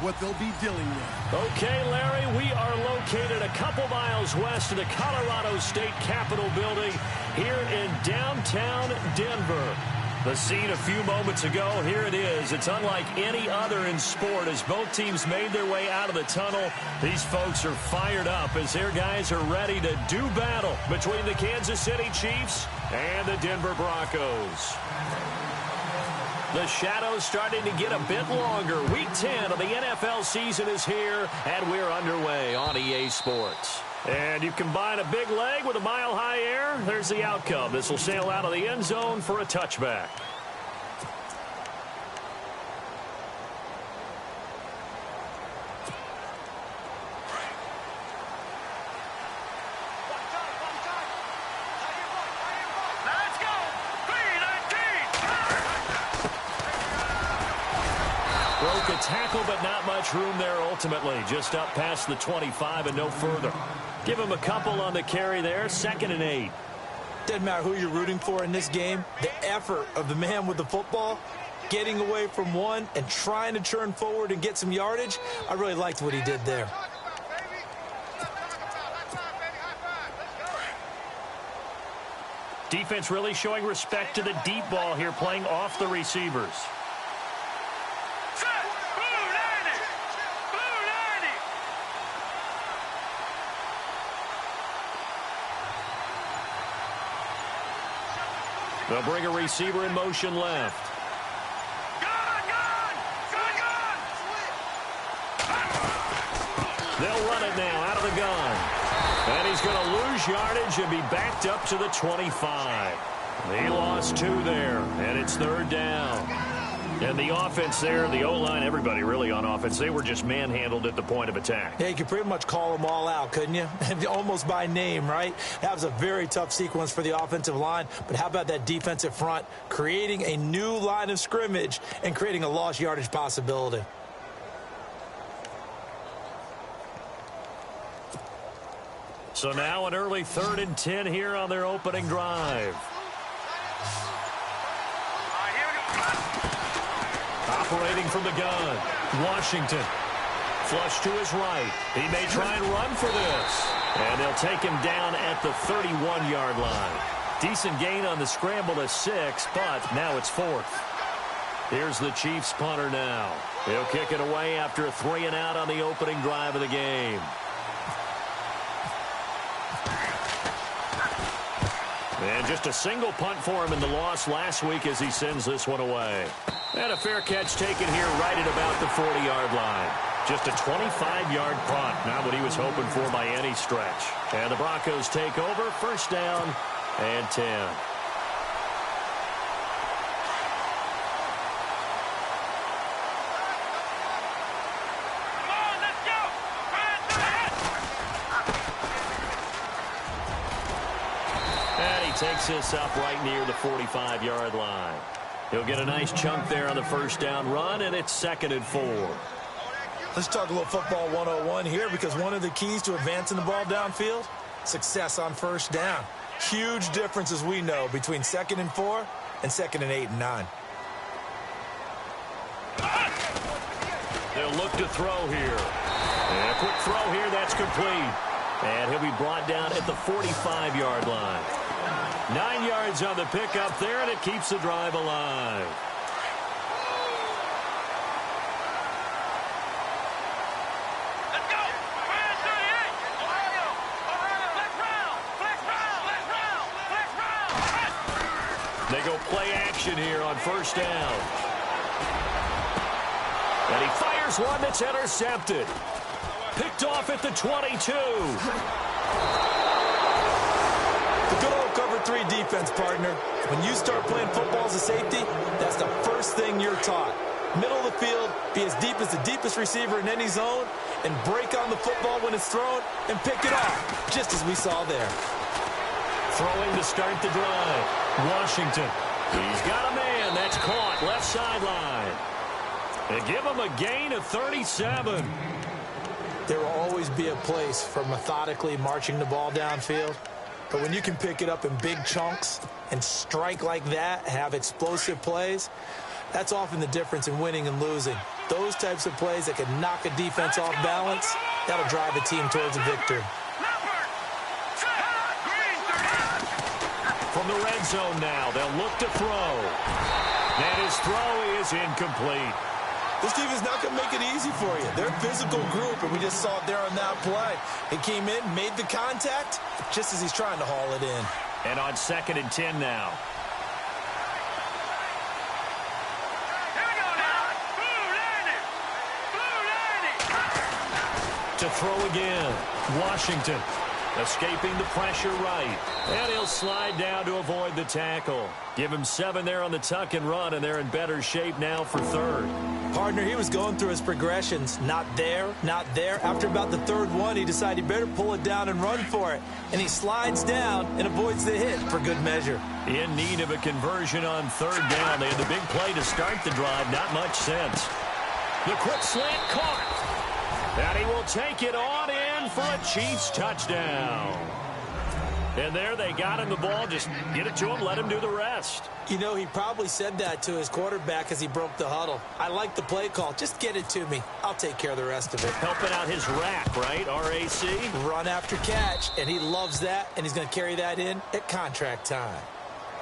what they'll be dealing with. Okay, Larry, we are located a couple miles west of the Colorado State Capitol building here in downtown Denver. The scene a few moments ago, here it is. It's unlike any other in sport as both teams made their way out of the tunnel. These folks are fired up as their guys are ready to do battle between the Kansas City Chiefs and the Denver Broncos. The shadow's starting to get a bit longer. Week 10 of the NFL season is here, and we're underway on EA Sports. And you combine a big leg with a mile-high air, there's the outcome. This will sail out of the end zone for a touchback. Broke a tackle, but not much room there ultimately. Just up past the 25 and no further. Give him a couple on the carry there. 2nd and 8. Doesn't matter who you're rooting for in this game. The effort of the man with the football, getting away from one and trying to turn forward and get some yardage, I really liked what he did there. Defense really showing respect to the deep ball here, playing off the receivers. They'll bring a receiver in motion left. They'll run it now out of the gun. And he's going to lose yardage and be backed up to the 25. He lost 2 there, and it's 3rd down. And the offense there, the O-line, everybody really on offense, they were just manhandled at the point of attack. Yeah, you could pretty much call them all out, couldn't you? Almost by name, right? That was a very tough sequence for the offensive line. But how about that defensive front creating a new line of scrimmage and creating a lost yardage possibility? So now an early 3rd and 10 here on their opening drive. Operating from the gun, Washington. Flush to his right. He may try and run for this. And they'll take him down at the 31-yard line. Decent gain on the scramble to 6, but now it's 4th. Here's the Chiefs punter now. He'll kick it away after a 3-and-out on the opening drive of the game. And just a single punt for him in the loss last week as he sends this one away. And a fair catch taken here right at about the 40-yard line. Just a 25-yard punt, not what he was hoping for by any stretch. And the Broncos take over, 1st down and 10. Takes this up right near the 45-yard line. He'll get a nice chunk there on the 1st down run, and it's 2nd and 4. Let's talk a little football 101 here, because one of the keys to advancing the ball downfield, success on 1st down. Huge difference, as we know, between 2nd and 4 and 2nd and 8 and 9. They'll look to throw here. And a quick throw here, that's complete. And he'll be brought down at the 45-yard line. 9 yards on the pickup there, and it keeps the drive alive. Let's go. They go play action here on 1st down. And he fires one that's intercepted. Picked off at the 22. The good old cover 3 defense, partner. When you start playing football as a safety, that's the first thing you're taught. Middle of the field, be as deep as the deepest receiver in any zone, and break on the football when it's thrown and pick it off, just as we saw there. Throwing to start the drive. Washington. He's got a man. That's caught. Left sideline. They give him a gain of 37. There will always be a place for methodically marching the ball downfield. But when you can pick it up in big chunks and strike like that, have explosive plays, that's often the difference in winning and losing. Those types of plays that can knock a defense off balance, that'll drive a team towards a victory. From the red zone now, they'll look to throw. And his throw is incomplete. This team is not going to make it easy for you. They're a physical group, and we just saw it there on that play. He came in, made the contact, just as he's trying to haul it in. And on 2nd and 10 now. To throw again. Washington escaping the pressure right. And he'll slide down to avoid the tackle. Give him 7 there on the tuck and run, and they're in better shape now for 3rd. Partner, he was going through his progressions. Not there, not there. After about the 3rd one, he decided he better pull it down and run for it. And he slides down and avoids the hit for good measure. In need of a conversion on 3rd down. They had the big play to start the drive. Not much sense. The quick slant caught. And he will take it on in for a Chiefs touchdown. And there they got him the ball. Just get it to him, let him do the rest. You know, he probably said that to his quarterback as he broke the huddle. I like the play call. Just get it to me. I'll take care of the rest of it. Helping out his rack, right? R-A-C? Run after catch, and he loves that, and he's going to carry that in at contract time.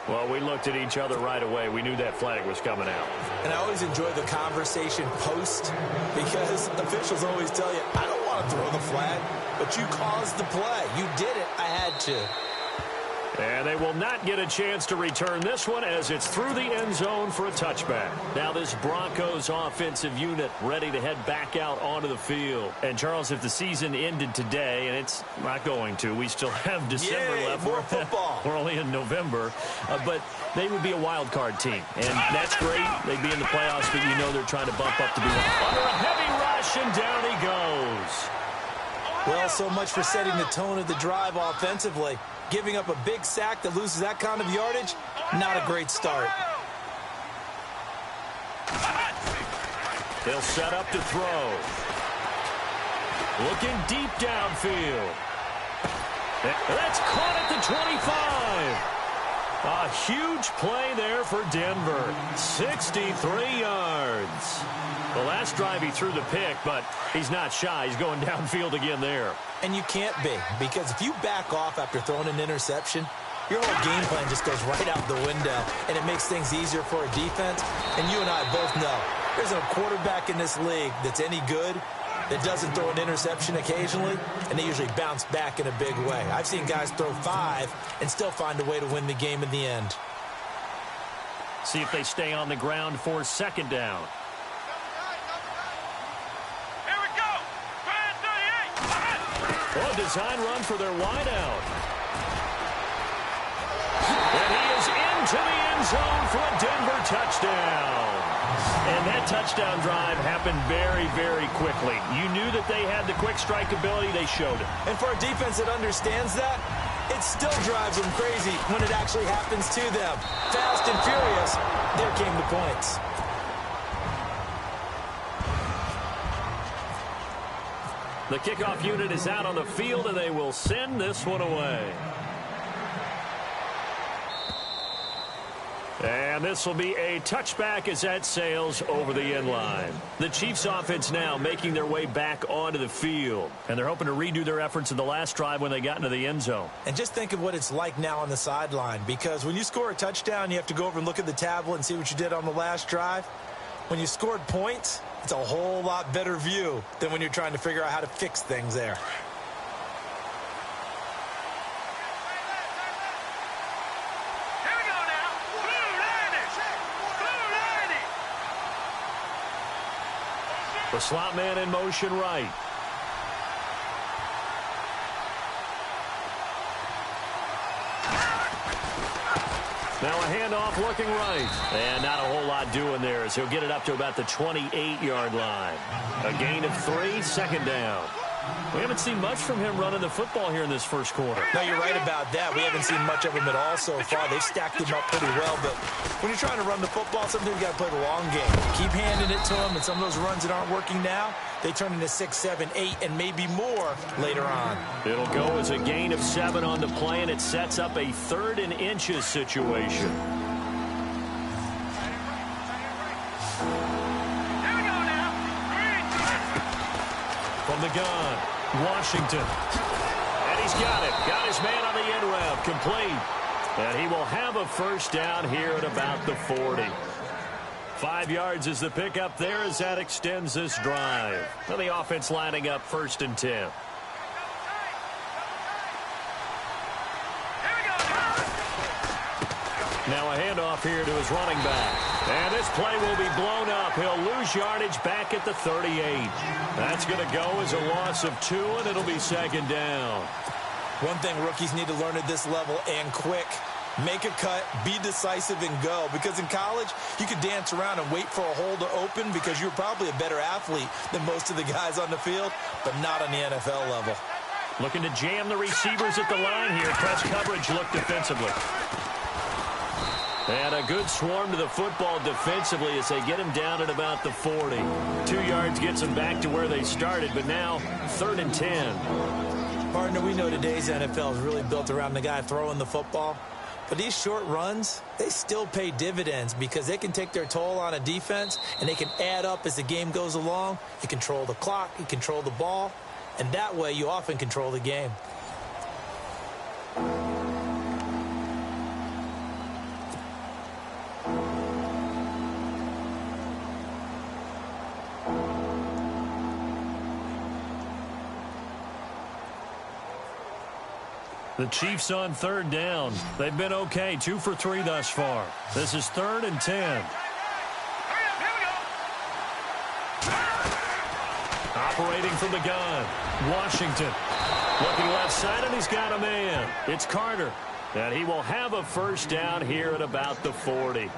Well, we looked at each other right away. We knew that flag was coming out. And I always enjoy the conversation post because officials always tell you, I don't want to throw the flag, but you caused the play. You did it. I had to. And they will not get a chance to return this one as it's through the end zone for a touchback. Now this Broncos offensive unit ready to head back out onto the field. And, Charles, if the season ended today, and it's not going to, we still have December left. More football. We're only in November. But they would be a wild card team. And that's great. They'd be in the playoffs, but you know they're trying to bump up to be one. Under a heavy rush, and down he goes. Well, so much for setting the tone of the drive offensively. Giving up a big sack that loses that kind of yardage, not a great start. They'll set up to throw. Looking deep downfield. That's caught at the 25. A huge play there for Denver. 63 yards. The last drive he threw the pick, but he's not shy. He's going downfield again there. And you can't be, because if you back off after throwing an interception, your whole game plan just goes right out the window, and it makes things easier for a defense. And you and I both know there's a quarterback in this league that's any good that doesn't throw an interception occasionally, and they usually bounce back in a big way. I've seen guys throw 5 and still find a way to win the game in the end. See if they stay on the ground for 2nd down. Oh, design run for their wideout. And he is into the end zone for a Denver touchdown. And that touchdown drive happened very, very quickly. You knew that they had the quick strike ability. They showed it. And for a defense that understands that, it still drives them crazy when it actually happens to them. Fast and furious, there came the points. The kickoff unit is out on the field, and they will send this one away. And this will be a touchback as that sails over the end line. The Chiefs offense now making their way back onto the field. And they're hoping to redo their efforts in the last drive when they got into the end zone. And just think of what it's like now on the sideline, because when you score a touchdown, you have to go over and look at the tablet and see what you did on the last drive. When you scored points, it's a whole lot better view than when you're trying to figure out how to fix things there. Here we go now. The slot man in motion right. Now a handoff looking right. And not a whole lot doing there as he'll get it up to about the 28-yard line. A gain of 3, 2nd down. We haven't seen much from him running the football here in this first quarter. No, you're right about that. We haven't seen much of him at all so far. They've stacked him up pretty well, but when you're trying to run the football, sometimes you got to play the long game. Keep handing it to him, and some of those runs that aren't working now, they turn into 6, 7, 8, and maybe more later on. It'll go as a gain of 7 on the play, and it sets up a 3rd and inches situation. Here we go now. From the gun, Washington. And he's got it. Got his man on the end route. Complete. And he will have a first down here at about the 40. 5 yards is the pickup there as that extends this drive. And the offense lining up 1st and 10. Now a handoff here to his running back. And this play will be blown up. He'll lose yardage back at the 38. That's going to go as a loss of 2, and it'll be 2nd down. One thing rookies need to learn at this level, and quick. Make a cut, be decisive, and go. Because in college, you could dance around and wait for a hole to open because you're probably a better athlete than most of the guys on the field, but not on the NFL level. Looking to jam the receivers at the line here. Press coverage look defensively. And a good swarm to the football defensively as they get him down at about the 40. 2 yards gets them back to where they started, but now 3rd and 10. Partner, we know today's NFL is really built around the guy throwing the football. But these short runs, they still pay dividends because they can take their toll on a defense and they can add up as the game goes along. You control the clock, you control the ball, and that way you often control the game. The Chiefs on 3rd down. They've been okay, 2 for 3 thus far. This is 3rd and 10. Operating from the gun, Washington. Looking left side, and he's got a man. It's Carter. And he will have a first down here at about the 40.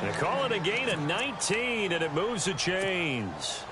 They call it a gain of 19, and it moves the chains.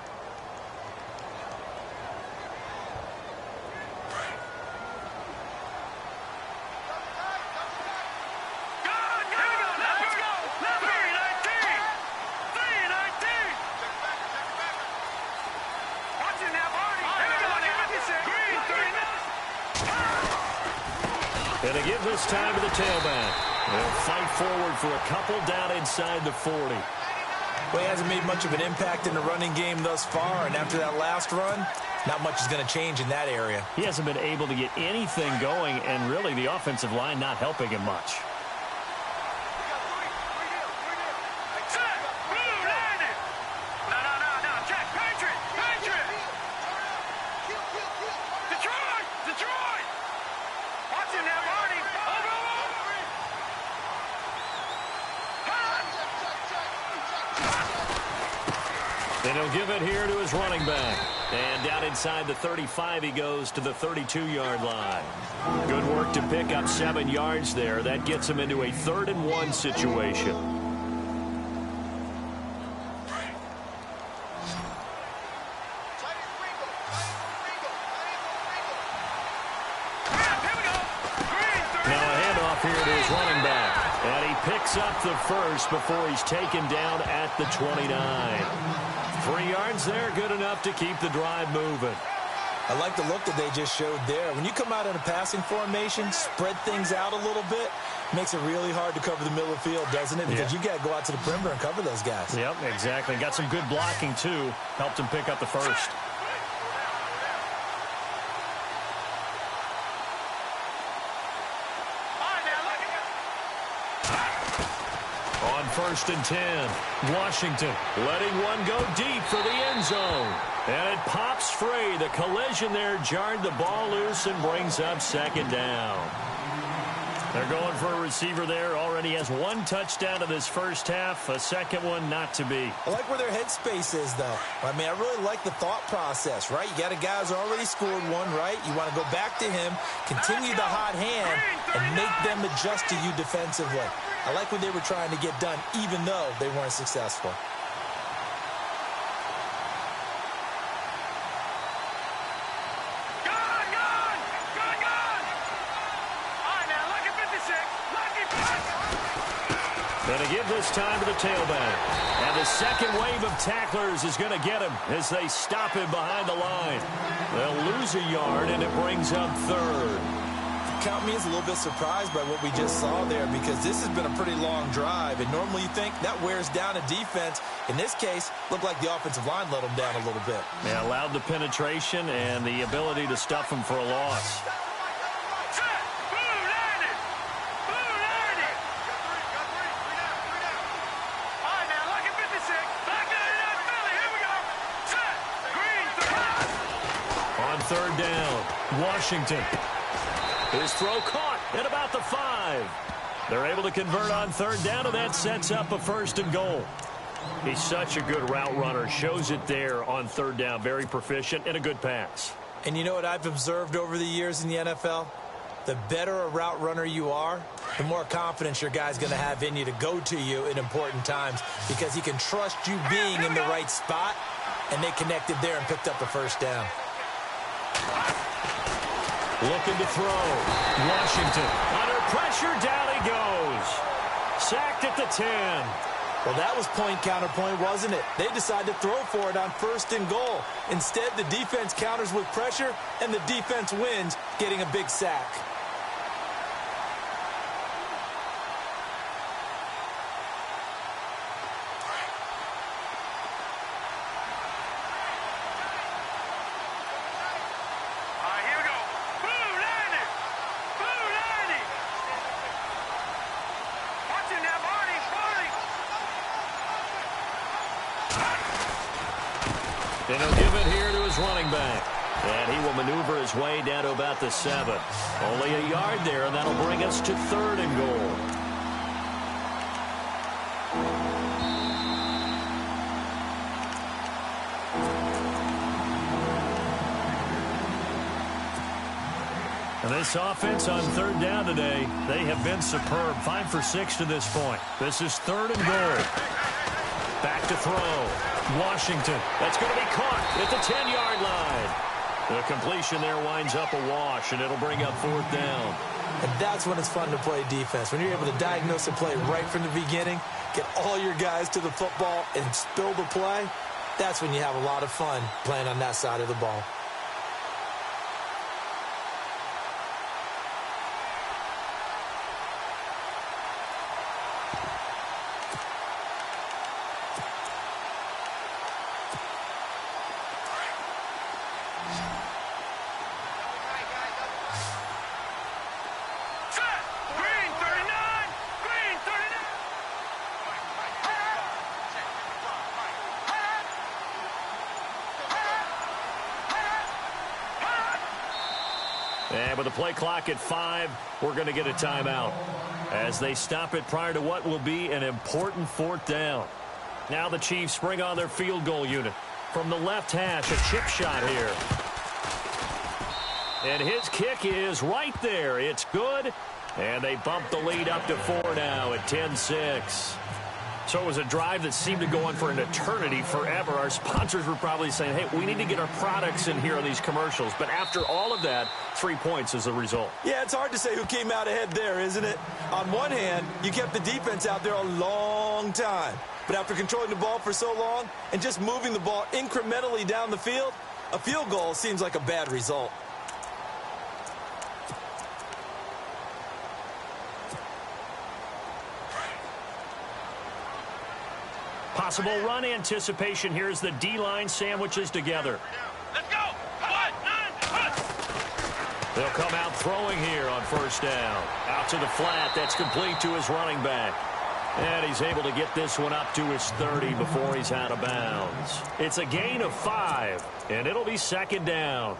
And to give this time to the tailback. They'll fight forward for a couple down inside the 40. Well, he hasn't made much of an impact in the running game thus far, and after that last run, not much is going to change in that area. He hasn't been able to get anything going, and really the offensive line not helping him much. And he'll give it here to his running back. And down inside the 35, he goes to the 32-yard line. Good work to pick up 7 yards there. That gets him into a 3rd and 1 situation. Now a handoff here to his running back. And he picks up the first before he's taken down at the 29. 3 yards there, good enough to keep the drive moving. I like the look that they just showed there. When you come out in a passing formation, spread things out a little bit, makes it really hard to cover the middle of the field, doesn't it? Because you got to go out to the perimeter and cover those guys. Yep, exactly. Got some good blocking, too. Helped him pick up the first. On 1st and 10, Washington letting one go deep for the end zone. And it pops free. The collision there jarred the ball loose and brings up 2nd down. They're going for a receiver there. Already has 1 touchdown in this first half. A second one not to be. I like where their headspace is, though. I mean, I really like the thought process, right? You got a guy who's already scored one, right? You want to go back to him, continue the hot hand, and make them adjust to you defensively. I like what they were trying to get done, even though they weren't successful. Going to give this time to the tailback. And the second wave of tacklers is going to get him as they stop him behind the line. They'll lose a yard, and it brings up 3rd. count me as a little bit surprised by what we just saw there, because this has been a pretty long drive, and normally you think that wears down a defense. In this case, looked like the offensive line let them down a little bit. Yeah, allowed the penetration and the ability to stuff them for a loss. Third down, Washington. His throw caught at about the 5. They're able to convert on third down, and that sets up a 1st and goal. He's such a good route runner. Shows it there on third down. Very proficient and a good pass. And you know what I've observed over the years in the NFL? The better a route runner you are, the more confidence your guy's going to have in you to go to you in important times, because he can trust you being in the right spot, and they connected there and picked up a 1st down. Looking to throw. Washington under pressure. Down he goes. Sacked at the 10. Well, that was point counterpoint, wasn't it? They decided to throw for it on 1st and goal. Instead, the defense counters with pressure, and the defense wins, getting a big sack. And he'll give it here to his running back. And he will maneuver his way down to about the 7. Only a yard there, and that'll bring us to 3rd and goal. And this offense on third down today, they have been superb. 5 for 6 to this point. This is 3rd and goal. Back to throw. Washington. That's going to be caught at the 10-yard line. The completion there winds up a wash, and it'll bring up 4th down. And that's when it's fun to play defense. When you're able to diagnose a play right from the beginning, get all your guys to the football, and spill the play, that's when you have a lot of fun playing on that side of the ball. And with the play clock at 5, we're going to get a timeout as they stop it prior to what will be an important 4th down. Now the Chiefs bring on their field goal unit. From the left hash, a chip shot here. And his kick is right there. It's good. And they bump the lead up to 4 now at 10-6. So it was a drive that seemed to go on for an eternity, forever. Our sponsors were probably saying, hey, we need to get our products in here on these commercials. But after all of that, 3 points is the result. Yeah, it's hard to say who came out ahead there, isn't it? On one hand, you kept the defense out there a long time. But after controlling the ball for so long and just moving the ball incrementally down the field, a field goal seems like a bad result. Possible run anticipation here as the D-line sandwiches together. Let's go. They'll come out throwing here on 1st down. Out to the flat. That's complete to his running back. And he's able to get this one up to his 30 before he's out of bounds. It's a gain of 5, and it'll be 2nd down.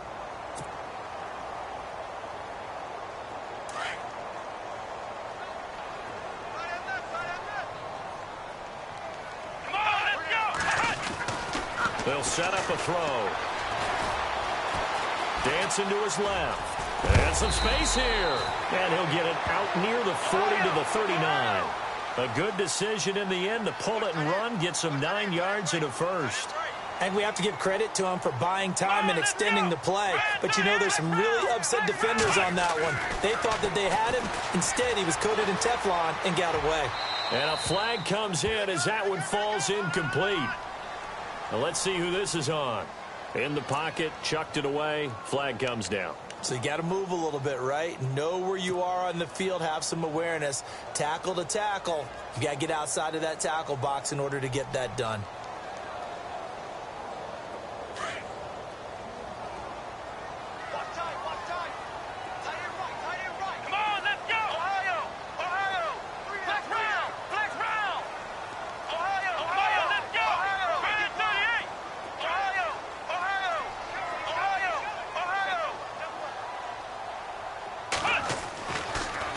They'll set up a throw. Dancing to his left. And some space here. And he'll get it out near the 40 to the 39. A good decision in the end to pull it and run. Gets him 9 yards and a 1st. And we have to give credit to him for buying time and extending the play. But you know, there's some really upset defenders on that one. They thought that they had him. Instead, he was coated in Teflon and got away. And a flag comes in as that one falls incomplete. Now let's see who this is on. In the pocket, chucked it away, flag comes down. So you got to move a little bit, right? Know where you are on the field, have some awareness. Tackle to tackle. You got to get outside of that tackle box in order to get that done.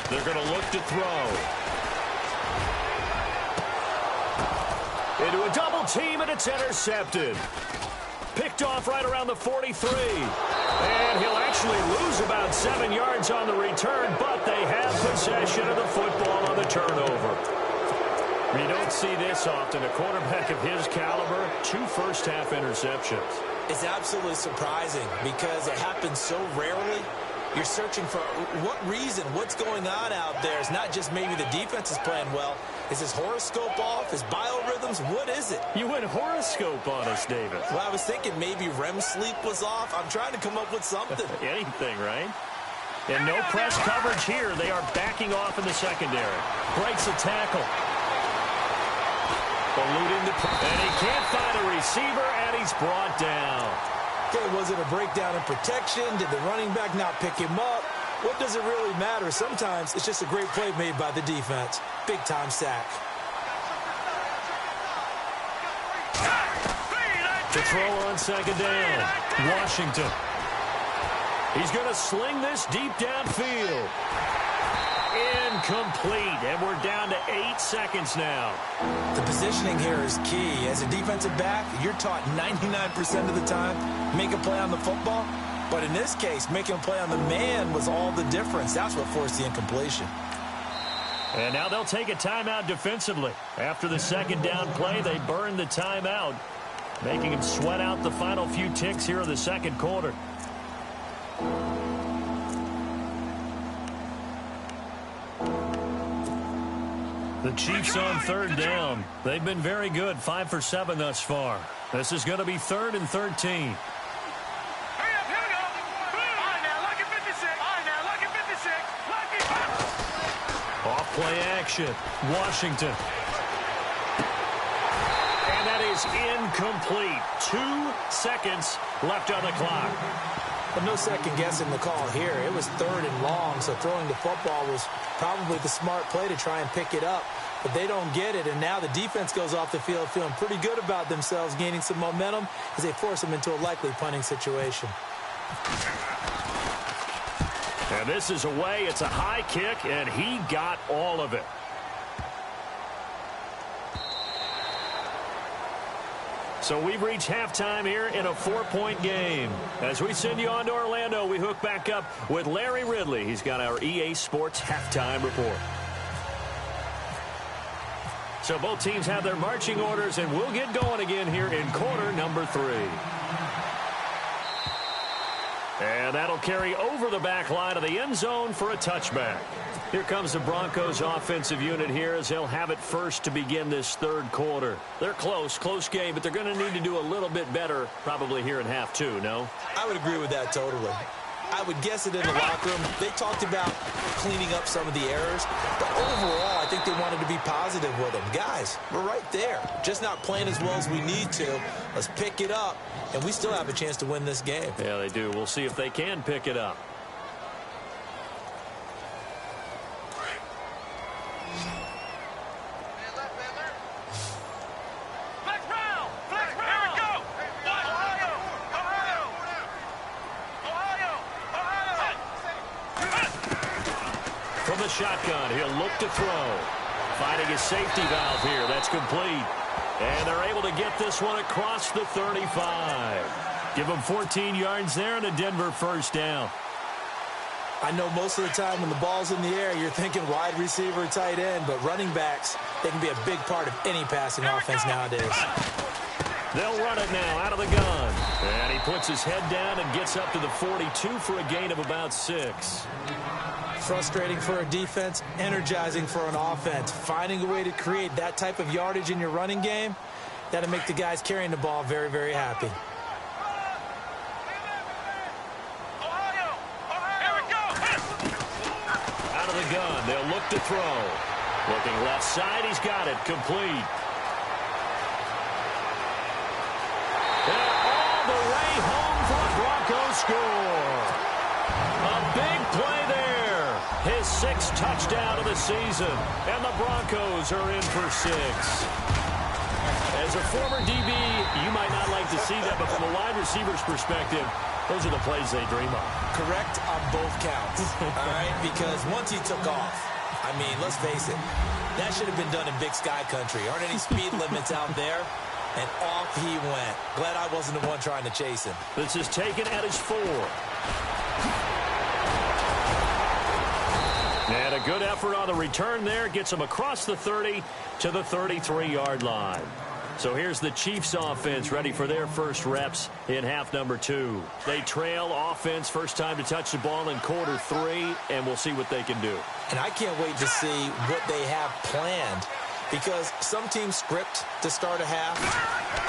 They're going to look to throw. Into a double team, and it's intercepted. Picked off right around the 43. And he'll actually lose about 7 yards on the return, but they have possession of the football on the turnover. You don't see this often. A quarterback of his caliber, 2 first-half interceptions. It's absolutely surprising because it happens so rarely. You're searching for what reason, what's going on out there. It's not just maybe the defense is playing well. Is his horoscope off? His biorhythms? What is it? You went horoscope on us, David. Well, I was thinking maybe REM sleep was off. I'm trying to come up with something. Anything, right? And no press coverage here. They are backing off in the secondary. Breaks a tackle. And he can't find a receiver, and he's brought down. Okay, was it a breakdown in protection? Did the running back not pick him up? What does it really matter? Sometimes it's just a great play made by the defense. Big-time sack. To throw on second down, Washington. He's going to sling this deep downfield. Incomplete, and we're down to 8 seconds now. The positioning here is key. As a defensive back, you're taught 99% of the time, make a play on the football. But in this case, making a play on the man was all the difference. That's what forced the incompletion. And now they'll take a timeout defensively. After the second down play, they burn the timeout, making him sweat out the final few ticks here in the second quarter. The Chiefs on third down. They've been very good, 5 for 7 thus far. This is going to be 3rd and 13. Off play action. Washington. And that is incomplete. 2 seconds left on the clock. But no second guessing the call here. It was 3rd and long, so throwing the football was probably the smart play to try and pick it up. But they don't get it, and now the defense goes off the field feeling pretty good about themselves, gaining some momentum as they force them into a likely punting situation. And this is away. It's a high kick, and he got all of it. So we've reached halftime here in a 4-point game. As we send you on to Orlando, we hook back up with Larry Ridley. He's got our EA Sports halftime report. So both teams have their marching orders, and we'll get going again here in quarter number 3. And that'll carry over the back line of the end zone for a touchback. Here comes the Broncos offensive unit here as they'll have it first to begin this third quarter. They're close game, but they're going to need to do a little bit better probably here in half 2, no? I would agree with that totally. I would guess it in the locker room. They talked about cleaning up some of the errors, but overall, I think they wanted to be positive with them. Guys, we're right there. Just not playing as well as we need to. Let's pick it up, and we still have a chance to win this game. Yeah, they do. We'll see if they can pick it up. Shotgun. He'll look to throw. Finding his safety valve here. That's complete. And they're able to get this one across the 35. Give them 14 yards there and a Denver first down. I know most of the time when the ball's in the air, you're thinking wide receiver, tight end, but running backs, they can be a big part of any passing offense nowadays. They'll run it now out of the gun. And he puts his head down and gets up to the 42 for a gain of about 6. Frustrating for a defense, energizing for an offense. Finding a way to create that type of yardage in your running game, that'll make the guys carrying the ball very, very happy. gun. They'll look to throw. Looking left side. He's got it. Complete. And all the way home for the Broncos score. A big play there. His 6th touchdown of the season. And the Broncos are in for 6. As a former DB, you might not like to see that, but from a wide receiver's perspective, those are the plays they dream of. Correct on both counts, all right? Because once he took off, I mean, let's face it, that should have been done in Big Sky Country. Aren't any speed limits out there? And off he went. Glad I wasn't the one trying to chase him. This is taken at his 4. And a good effort on the return there. Gets him across the 30 to the 33-yard line. So here's the Chiefs offense ready for their first reps in half number 2. They trail offense, first time to touch the ball in quarter 3, and we'll see what they can do. And I can't wait to see what they have planned, because some teams script to start a half.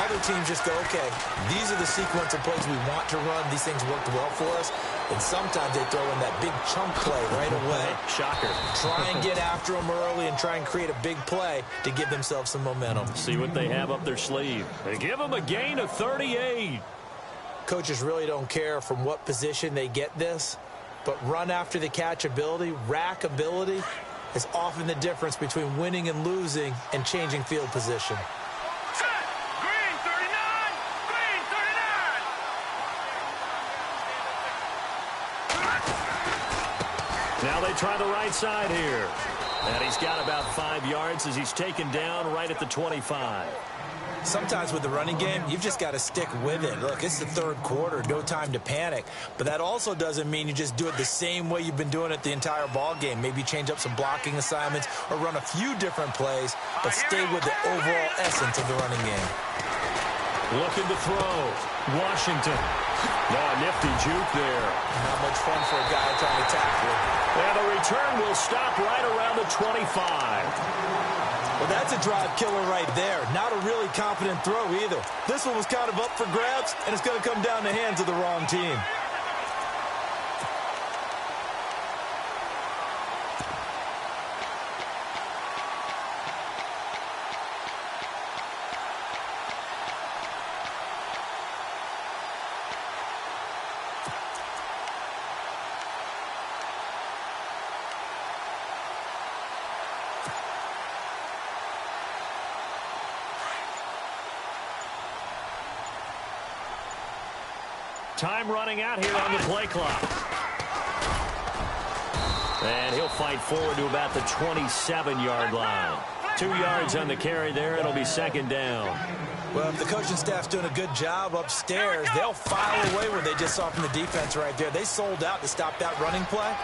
Other teams just go, okay, these are the sequence of plays we want to run. These things worked well for us. And sometimes they throw in that big chunk play right away. Shocker. Try and get after them early and try and create a big play to give themselves some momentum. See what they have up their sleeve. They give them a gain of 38. Coaches really don't care from what position they get this, but run after the catch ability, rack ability, is often the difference between winning and losing and changing field position. Green 39! Green 39! Now they try the right side here. And he's got about 5 yards as he's taken down right at the 25. Sometimes with the running game, you've just got to stick with it. Look, it's the 3rd quarter, no time to panic. But that also doesn't mean you just do it the same way you've been doing it the entire ball game. Maybe change up some blocking assignments or run a few different plays, but stay with the overall essence of the running game. Looking to throw. Washington. Oh, nifty juke there. Not much fun for a guy trying to tackle. And the return will stop right around the 25. Well, that's a drive killer right there. Not a really confident throw either. This one was kind of up for grabs, and it's going to come down the hands of the wrong team. Time running out here on the play clock. And he'll fight forward to about the 27-yard line. 2 yards on the carry there. It'll be 2nd down. Well, if the coaching staff's doing a good job upstairs, they'll file away what they just saw from the defense right there. They sold out to stop that running play.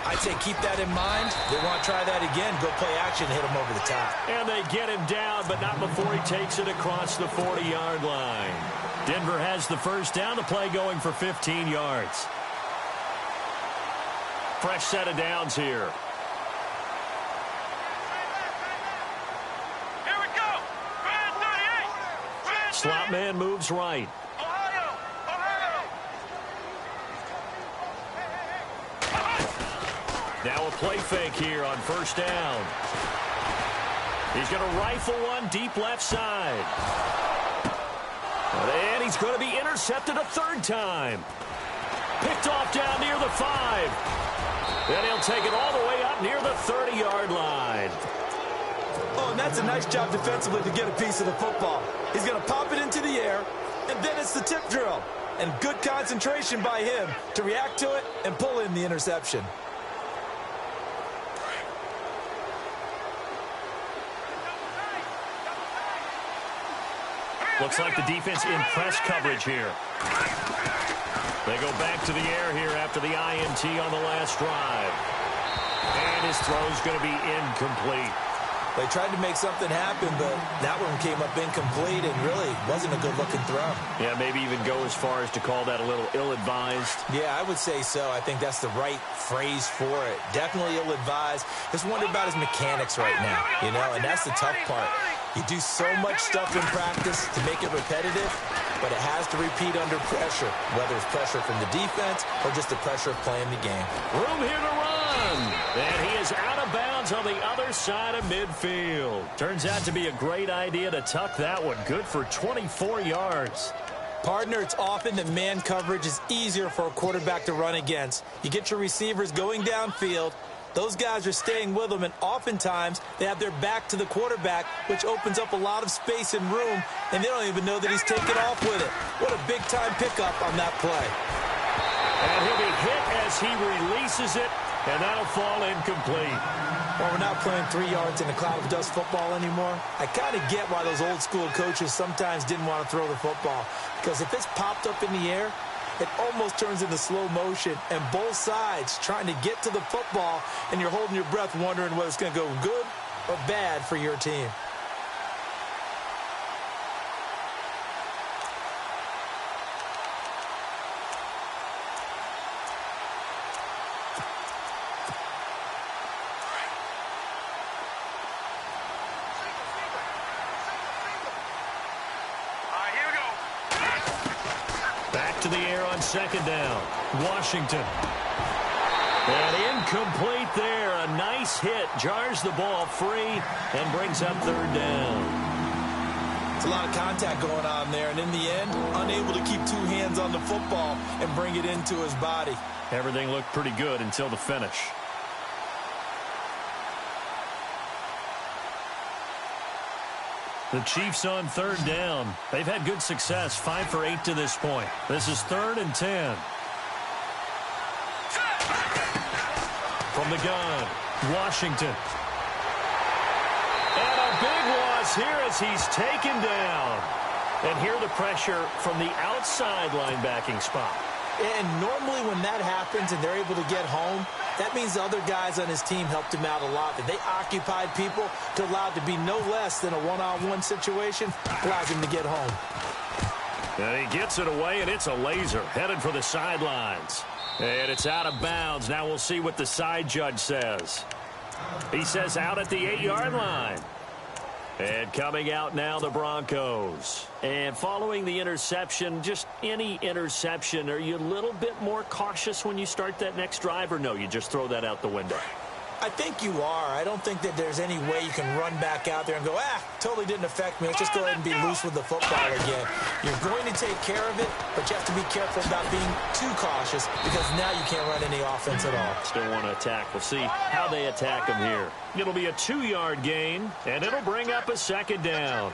I'd say keep that in mind. They want to try that again. Go play action, hit him over the top. And they get him down, but not before he takes it across the 40-yard line. Denver has the first down. The play going for 15 yards. Fresh set of downs here. Here we go! Grand 38! Grand Slot man moves right. Ohio! Ohio! Now a play fake here on first down. He's going to rifle one deep left side. And he's going to be intercepted a 3rd time. Picked off down near the 5. Then he'll take it all the way up near the 30-yard line. Oh, and that's a nice job defensively to get a piece of the football. He's going to pop it into the air, and then it's the tip drill. And good concentration by him to react to it and pull in the interception. Looks like the defense in press coverage here. They go back to the air here after the INT on the last drive. And his throw's going to be incomplete. They tried to make something happen, but that one came up incomplete and really wasn't a good-looking throw. Yeah, maybe even go as far as to call that a little ill-advised. Yeah, I would say so. I think that's the right phrase for it. Definitely ill-advised. Just wonder about his mechanics right now, you know, and that's the tough part. You do so much stuff in practice to make it repetitive, but it has to repeat under pressure, whether it's pressure from the defense or just the pressure of playing the game. Room here to run. run. And he is out of bounds on the other side of midfield. Turns out to be a great idea to tuck that one. Good for 24 yards. Partner, it's often that man coverage is easier for a quarterback to run against. You get your receivers going downfield. Those guys are staying with them, and oftentimes they have their back to the quarterback, which opens up a lot of space and room, and they don't even know that he's taken off with it. What a big-time pickup on that play. And he'll be hit as he releases it, and that'll fall incomplete. Well, we're not playing 3 yards in a cloud of dust football anymore. I kind of get why those old-school coaches sometimes didn't want to throw the football, because if it's popped up in the air, it almost turns into slow motion, and both sides trying to get to the football, and you're holding your breath wondering whether it's going to go good or bad for your team. To the air on second down. Washington. And incomplete there. A nice hit. Jars the ball free and brings up third down. It's a lot of contact going on there, and in the end, unable to keep two hands on the football and bring it into his body. Everything looked pretty good until the finish. The Chiefs on third down. They've had good success, 5 for 8 to this point. This is 3rd and 10. From the gun, Washington. And a big loss here as he's taken down. And here the pressure from the outside linebacking spot. And normally when that happens and they're able to get home, that means the other guys on his team helped him out a lot. That they occupied people to allow it to be no less than a one-on-one situation, allows him to get home. And he gets it away, and it's a laser headed for the sidelines. And it's out of bounds. Now we'll see what the side judge says. He says out at the 8-yard line. And coming out now, the Broncos. And following the interception, just any interception, are you a little bit more cautious when you start that next drive, or no, you just throw that out the window? I think you are. I don't think that there's any way you can run back out there and go, totally didn't affect me. Let's just go ahead and be loose with the football again. You're going to take care of it, but you have to be careful about being too cautious because now you can't run any offense at all. Still want to attack. We'll see how they attack them here. It'll be a 2-yard gain, and it'll bring up a second down.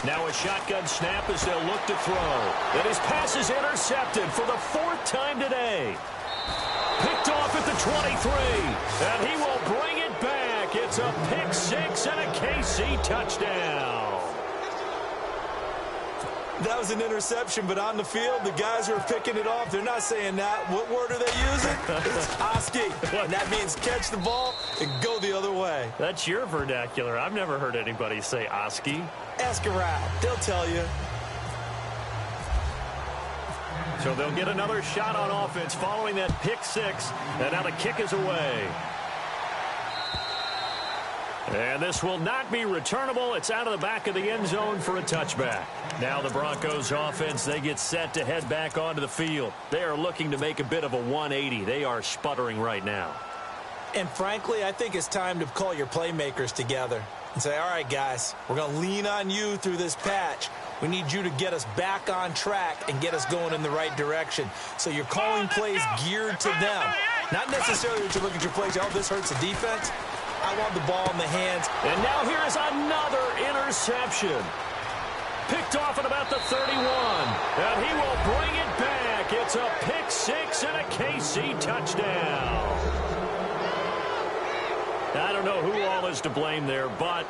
Now a shotgun snap as they'll look to throw. And his pass is intercepted for the 4th time today. Picked off at the 23. And he will bring it back. It's a pick 6 and a KC touchdown. That was an interception, but on the field, the guys who are picking it off, they're not saying that. What word are they using? It's Oski. And that means catch the ball and go the other way. That's your vernacular. I've never heard anybody say Oski. Ask around. They'll tell you. So they'll get another shot on offense following that pick 6. And now the kick is away. And this will not be returnable. It's out of the back of the end zone for a touchback. Now the Broncos offense, they get set to head back onto the field. They are looking to make a bit of a 180. They are sputtering right now. And frankly, I think it's time to call your playmakers together and say, all right, guys, we're going to lean on you through this patch. We need you to get us back on track and get us going in the right direction. So you're calling plays geared to them. Not necessarily that you look at your plays, oh, this hurts the defense. I want the ball in the hands. And now here is another interception. Picked off at about the 31. And he will bring it back. It's a pick 6 and a KC touchdown. I don't know who all is to blame there, but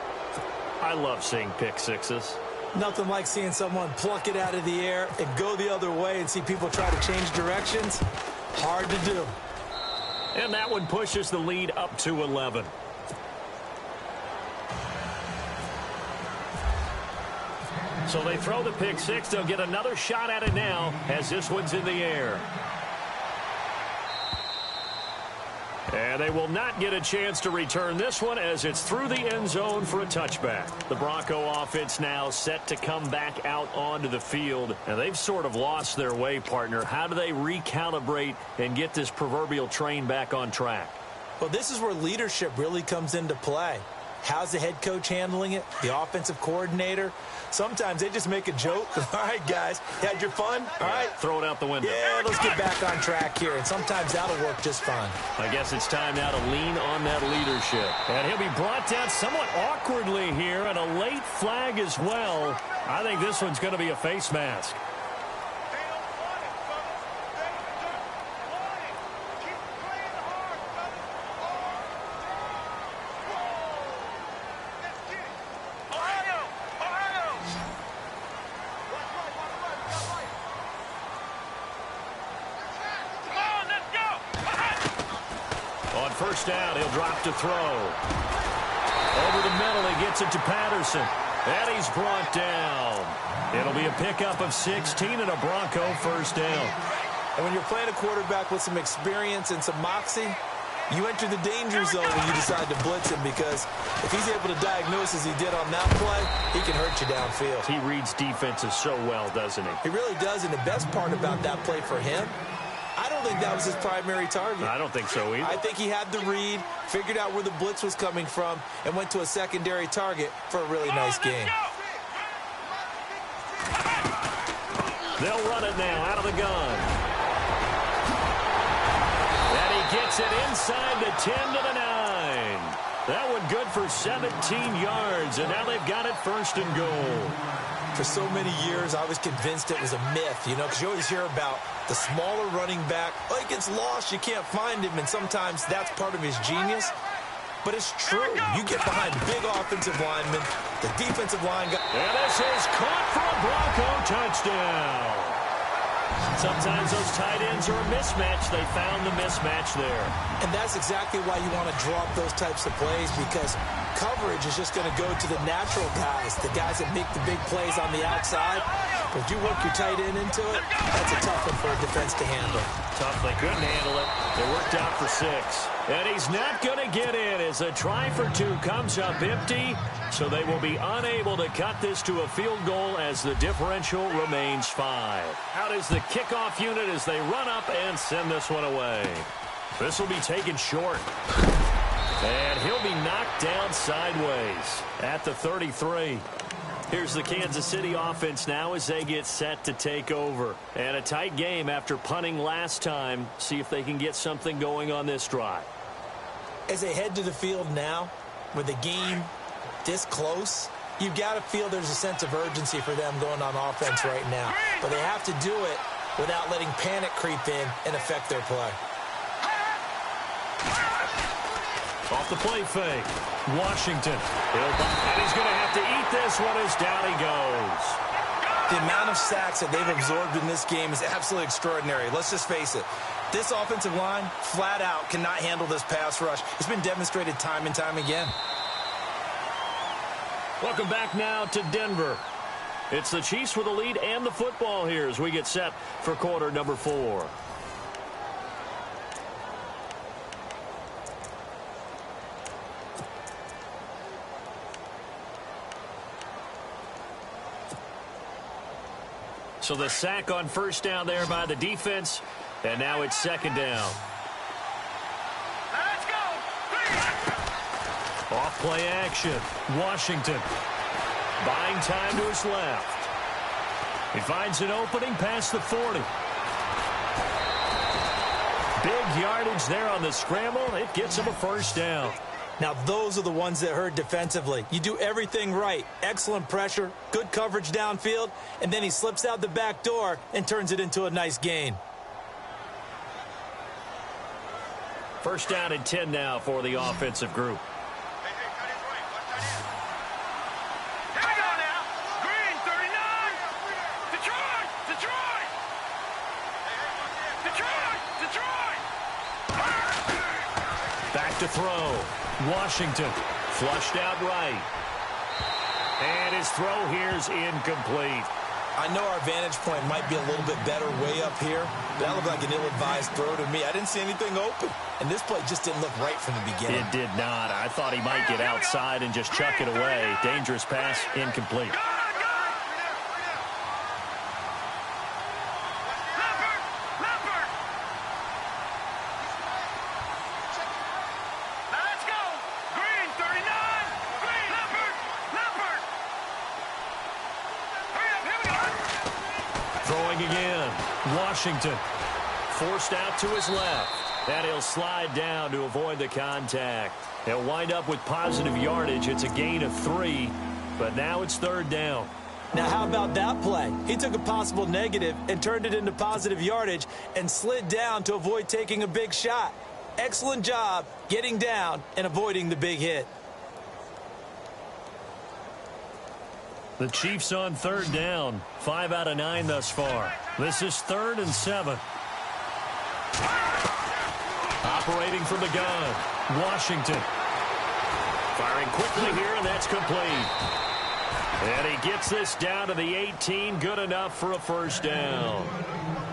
I love seeing pick 6s. Nothing like seeing someone pluck it out of the air and go the other way and see people try to change directions. Hard to do. And that one pushes the lead up to 11. So they throw the pick 6. They'll get another shot at it now as this one's in the air. And they will not get a chance to return this one as it's through the end zone for a touchback. The Bronco offense now set to come back out onto the field. And they've sort of lost their way, partner. How do they recalibrate and get this proverbial train back on track? Well, this is where leadership really comes into play. How's the head coach handling it? The offensive coordinator? Sometimes they just make a joke. All right, guys, you had your fun? All right. Throw it out the window. Yeah, let's get back on track here. And sometimes that'll work just fine. I guess it's time now to lean on that leadership. And he'll be brought down somewhat awkwardly here, and a late flag as well. I think this one's going to be a face mask. First down, he'll drop to throw. Over the middle, he gets it to Patterson. And he's brought down. It'll be a pickup of 16 and a Bronco first down. And when you're playing a quarterback with some experience and some moxie, you enter the danger zone when you decide to blitz him, because if he's able to diagnose as he did on that play, he can hurt you downfield. He reads defenses so well, doesn't he? He really does, and the best part about that play for him, I don't think that was his primary target. I don't think so either. I think he had the read, figured out where the blitz was coming from, and went to a secondary target for a really nice game. They'll run it now out of the gun. And he gets it inside the 10 to the 9. That one good for 17 yards, and now they've got it first and goal. For so many years, I was convinced it was a myth, because you always hear about the smaller running back. Oh, he gets lost, you can't find him, and sometimes that's part of his genius. But it's true. You get behind big offensive linemen, the defensive line guy. And this is caught for a Bronco touchdown. Sometimes those tight ends are a mismatch. They found the mismatch there. And that's exactly why you want to draw up those types of plays, because coverage is just going to go to the natural guys, the guys that make the big plays on the outside. But if you work your tight end into it, that's a tough one for a defense to handle. Tough. They couldn't handle it. They worked out for 6. And he's not going to get in as a try for 2 comes up empty. So they will be unable to cut this to a field goal as the differential remains 5. Out is the kickoff unit as they run up and send this one away. This will be taken short. And he'll be knocked down sideways at the 33. Here's the Kansas City offense now as they get set to take over. And a tight game after punting last time. See if they can get something going on this drive. As they head to the field now, with the game this close, you've got to feel there's a sense of urgency for them going on offense right now. But they have to do it without letting panic creep in and affect their play. Off the play fake. Washington. And he's going to have to eat this one as down he goes. The amount of sacks that they've absorbed in this game is absolutely extraordinary. Let's just face it. This offensive line, flat out, cannot handle this pass rush. It's been demonstrated time and time again. Welcome back now to Denver. It's the Chiefs with the lead and the football here as we get set for quarter number 4. So the sack on first down there by the defense, and now it's second down. Let's go. Off play action. Washington buying time to his left. He finds an opening past the 40. Big yardage there on the scramble. It gets him a first down. Now, those are the ones that hurt defensively. You do everything right. Excellent pressure, good coverage downfield, and then he slips out the back door and turns it into a nice gain. First down and 10 now for the offensive group. Here we go now. Green, 39. Detroit, Detroit. Detroit, Detroit. Back to throw. Washington flushed out right. And his throw here is incomplete. I know our vantage point might be a little bit better way up here, but that looked like an ill-advised throw to me. I didn't see anything open, and this play just didn't look right from the beginning. It did not. I thought he might get outside and just chuck it away. Dangerous pass, incomplete. Throwing again. Washington forced out to his left. And he'll slide down to avoid the contact. He'll wind up with positive yardage. It's a gain of 3, but now it's 3rd down. Now, how about that play? He took a possible negative and turned it into positive yardage and slid down to avoid taking a big shot. Excellent job getting down and avoiding the big hit. The Chiefs on 3rd down. 5 out of 9 thus far. This is 3rd and 7. Operating from the gun. Washington. Firing quickly here, and that's complete. And he gets this down to the 18. Good enough for a 1st down.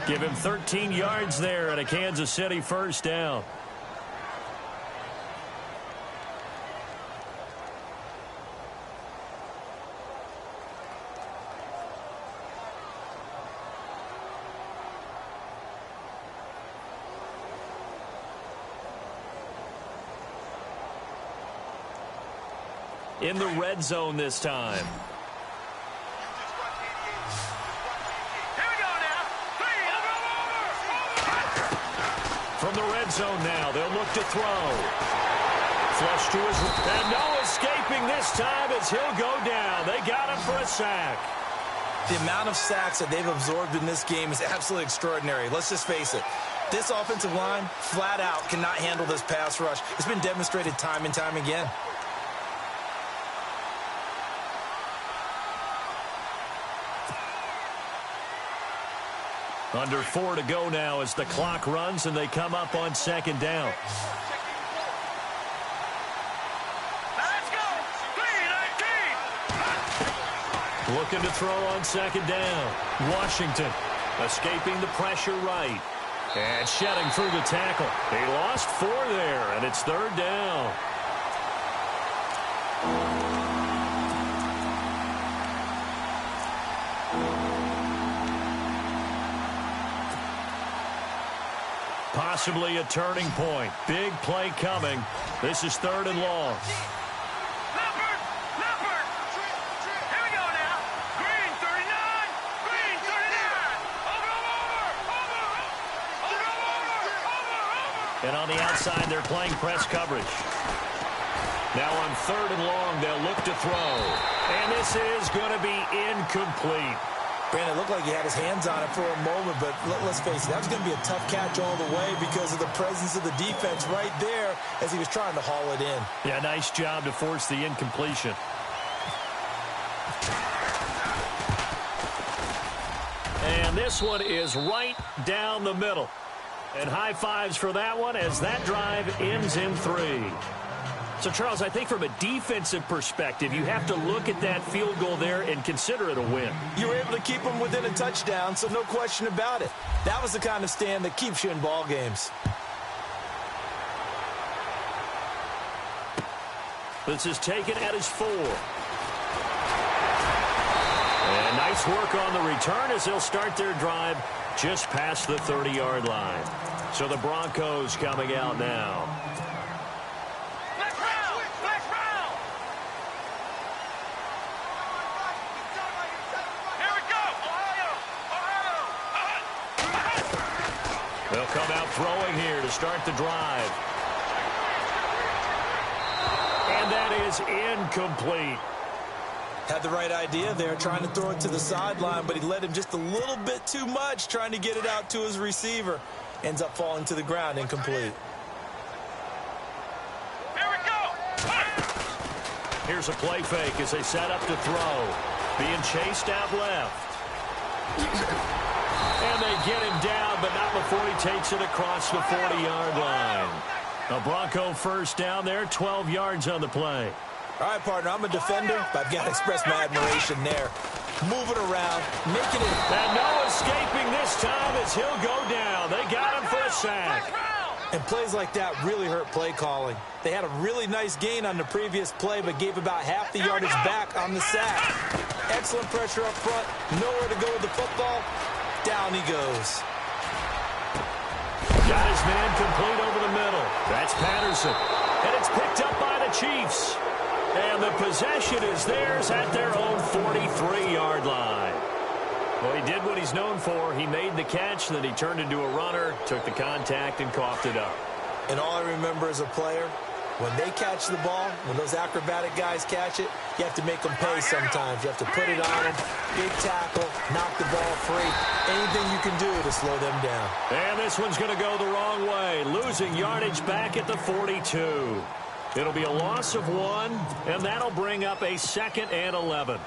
Give him 13 yards there at a Kansas City 1st down. In the red zone this time. Here we go now. 3, over. From the red zone now, they'll look to throw. Flush to his... And no escaping this time as he'll go down. They got him for a sack. The amount of sacks that they've absorbed in this game is absolutely extraordinary. Let's just face it. This offensive line, flat out, cannot handle this pass rush. It's been demonstrated time and time again. Under 4 to go now as the clock runs and they come up on 2nd down. Let's go. 3-19. Looking to throw on 2nd down. Washington escaping the pressure right. And shedding through the tackle. He lost 4 there, and it's 3rd down. Possibly a turning point. Big play coming. This is 3rd and long. Leopard. Here we go now. Green 39. Green 39. Over. And on the outside, they're playing press coverage. Now on 3rd and long, they'll look to throw. And this is going to be incomplete. Brandon, it looked like he had his hands on it for a moment, but let's face it, that was going to be a tough catch all the way because of the presence of the defense right there as he was trying to haul it in. Yeah, nice job to force the incompletion. And this one is right down the middle. And high fives for that one as that drive ends in 3. So, Charles, I think from a defensive perspective, you have to look at that field goal there and consider it a win. You were able to keep them within a touchdown, so no question about it. That was the kind of stand that keeps you in ball games. This is taken at his 4. And nice work on the return as they'll start their drive just past the 30-yard line. So the Broncos coming out now. They'll come out throwing here to start the drive. And that is incomplete. Had the right idea there, trying to throw it to the sideline, but he led him just a little bit too much, trying to get it out to his receiver. Ends up falling to the ground, incomplete. Here we go. Here's a play fake as they set up to throw. Being chased out left. And they get him down, but not before he takes it across the 40-yard line. A Bronco 1st down there, 12 yards on the play. All right, partner, I'm a defender, but I've got to express my admiration there. moving around, making it. And no escaping this time as he'll go down. They got him for a sack. And plays like that really hurt play calling. They had a really nice gain on the previous play, but gave about half the yardage back on the sack. Excellent pressure up front. Nowhere to go with the football. Down he goes. Got his man complete over the middle. That's Patterson. And it's picked up by the Chiefs. And the possession is theirs at their own 43-yard line. Well, he did what he's known for. He made the catch, then he turned into a runner, took the contact, and coughed it up. And all I remember as a player, when they catch the ball, when those acrobatic guys catch it, you have to make them pay sometimes. You have to put it on them, big tackle, knock the ball free. Anything you can do to slow them down. And this one's going to go the wrong way, losing yardage back at the 42. It'll be a loss of 1, and that'll bring up a 2nd and 11.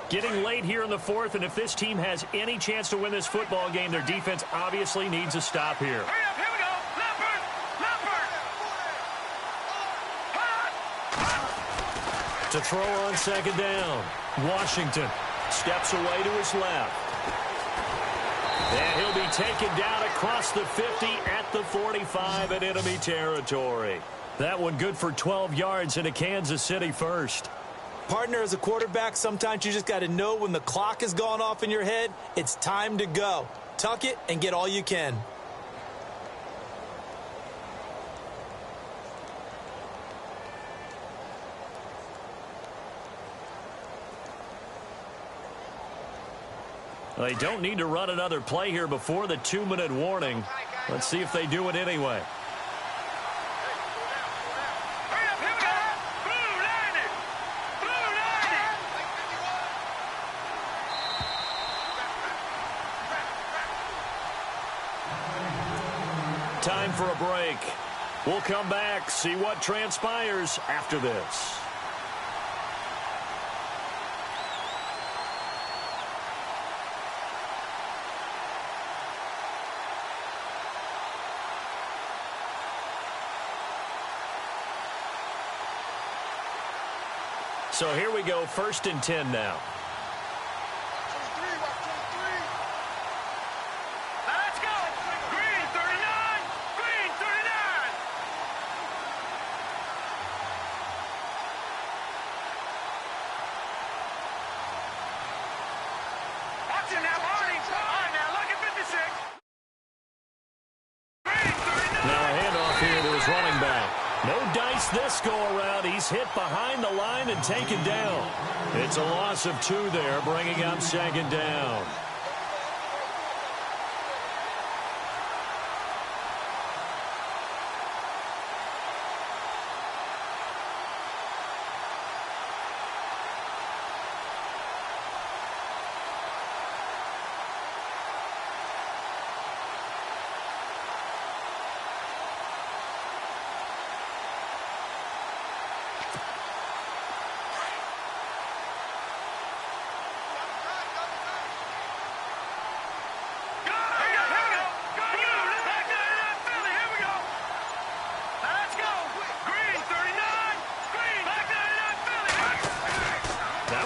Getting late here in the 4th, and if this team has any chance to win this football game, their defense obviously needs a stop here. Hurry up, here we go. Leopard, leopard. To throw on 2nd down. Washington steps away to his left. And he'll be taken down across the 50 at the 45 in enemy territory. That one good for 12 yards into Kansas City first. Partner, as a quarterback, sometimes you just got to know when the clock has gone off in your head, it's time to go. Tuck it and get all you can. They don't need to run another play here before the 2-minute warning. Let's see if they do it anyway. Hurry up, here we go. Blue lining. Blue lining. Time for a break. We'll come back, see what transpires after this. So here we go, 1st and 10 now. Let's go. Green 39. Green 39. Watch it now, Barney. All right, now look at 56. Green 39. Now a handoff here to his running back. No dice this go-around. He's hit behind the line and taken down. It's a loss of 2 there, bringing up 2nd down.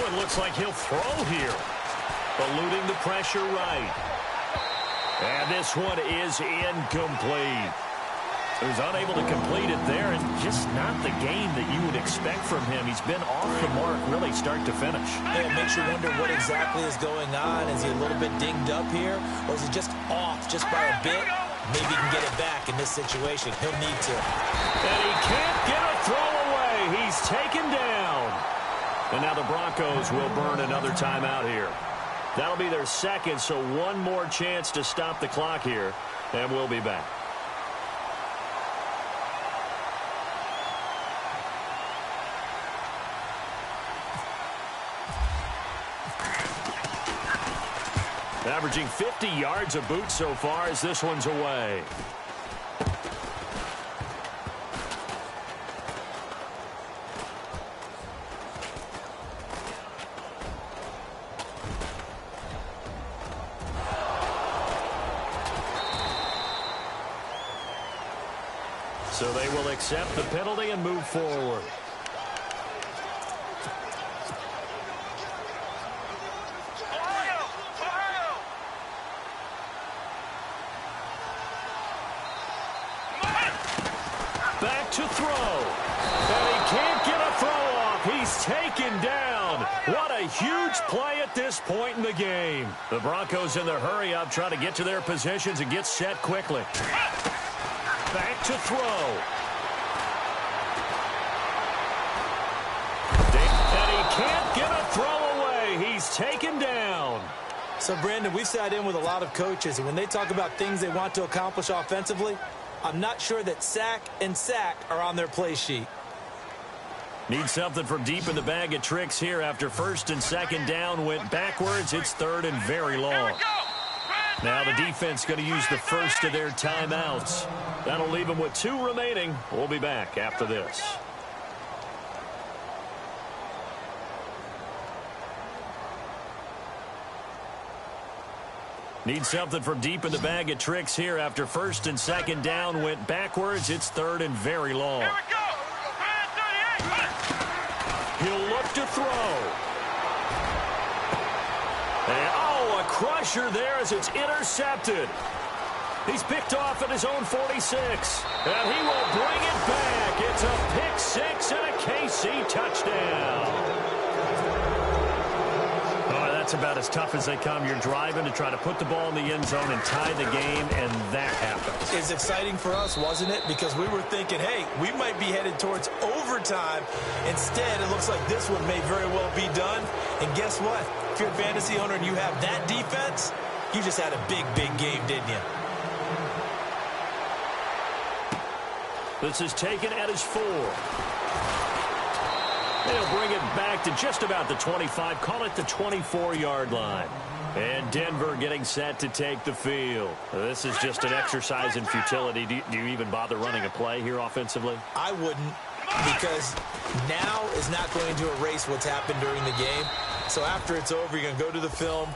Looks like he'll throw here. Eluding the pressure right. And this one is incomplete. He was unable to complete it there, and just not the game that you would expect from him. He's been off the mark really start to finish. Yeah, it makes you wonder what exactly is going on. Is he a little bit dinged up here, or is he just off just by a bit? Maybe he can get it back in this situation. He'll need to. And he can't get a throw away. He's taken down. And now the Broncos will burn another timeout here. That'll be their 2nd, so one more chance to stop the clock here, and we'll be back. Averaging 50 yards a boot so far as this one's away. So they will accept the penalty and move forward. Back to throw. And he can't get a throw off. He's taken down. What a huge play at this point in the game. The Broncos in their hurry-up try to get to their positions and get set quickly. Back to throw. And he can't get a throw away. He's taken down. So, Brandon, we've sat in with a lot of coaches, and when they talk about things they want to accomplish offensively, I'm not sure that sack and sack are on their play sheet. Need something from deep in the bag of tricks here after first and second down went backwards. It's third and very long. Now the defense going to use the first of their timeouts. That'll leave them with 2 remaining. We'll be back after this. Need something from deep in the bag of tricks here after first and second down went backwards. It's third and very long. He'll look to throw. And, oh, a crusher there as it's intercepted. He's picked off at his own 46. And he will bring it back. It's a pick 6 and a KC touchdown. That's about as tough as they come. You're driving to try to put the ball in the end zone and tie the game, and that happens. It's exciting for us, wasn't it? Because we were thinking, hey, we might be headed towards overtime. Instead, it looks like this one may very well be done. And guess what? If you're a fantasy owner and you have that defense, you just had a big, big game, didn't you? This is taken at his 4. They'll bring it back to just about the 25. Call it the 24-yard line. And Denver getting set to take the field. This is just an exercise in futility. Do you even bother running a play here offensively? I wouldn't, because now is not going to erase what's happened during the game. So after it's over, you're going to go to the film.